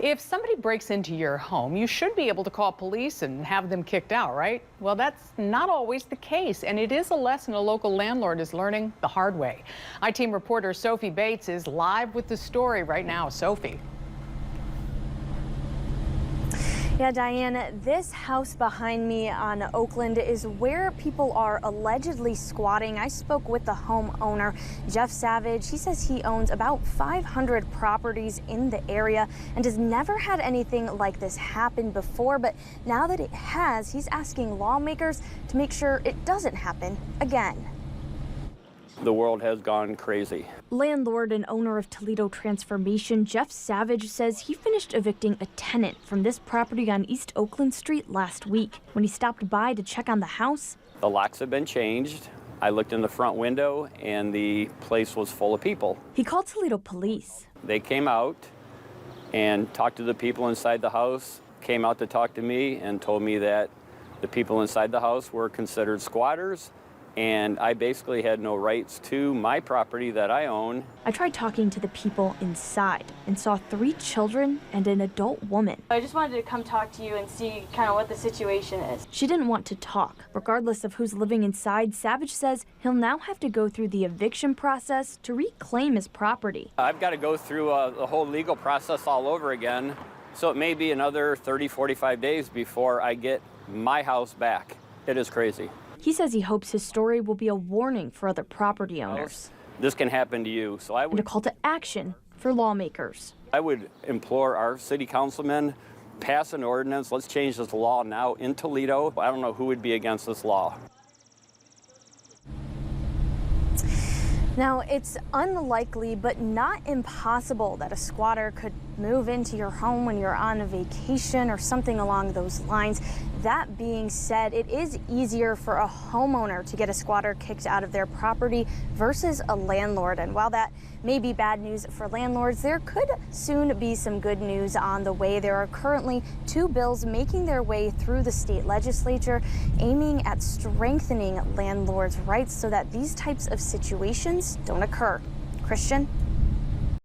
If somebody breaks into your home, you should be able to call police and have them kicked out, right? Well, that's not always the case, and it is a lesson a local landlord is learning the hard way. I-Team reporter Sophie Bates is live with the story right now. Sophie. Yeah, Diane, this house behind me on Oakland is where people are allegedly squatting. I spoke with the homeowner, Jeff Savage. He says he owns about 500 properties in the area and has never had anything like this happen before. But now that it has, he's asking lawmakers to make sure it doesn't happen again. The world has gone crazy. Landlord and owner of Toledo Transformation, Jeff Savage, says he finished evicting a tenant from this property on East Oakland Street last week. When he stopped by to check on the house, The locks have been changed. I looked in the front window and the place was full of people. he called Toledo police. They came out and talked to the people inside the house, came out to talk to me and told me that the people inside the house were considered squatters, and I basically had no rights to my property that I own. I tried talking to the people inside and saw 3 children and an adult woman. I just wanted to come talk to you and see kind of what the situation is. She didn't want to talk. Regardless of who's living inside, Savage says he'll now have to go through the eviction process to reclaim his property. I've got to go through the whole legal process all over again, so it may be another 30, 45 days before I get my house back. It is crazy. He says he hopes his story will be a warning for other property owners This can happen to you, so and a call to action for lawmakers. I would implore our city councilmen, pass an ordinance. Let's change this law now in Toledo. I don't know who would be against this law. Now, it's unlikely but not impossible that a squatter could move into your home when you're on a vacation or something along those lines. That being said, it is easier for a homeowner to get a squatter kicked out of their property versus a landlord. And while that may be bad news for landlords, there could soon be some good news on the way. There are currently 2 bills making their way through the state legislature aiming at strengthening landlords' rights so that these types of situations don't occur. Christian?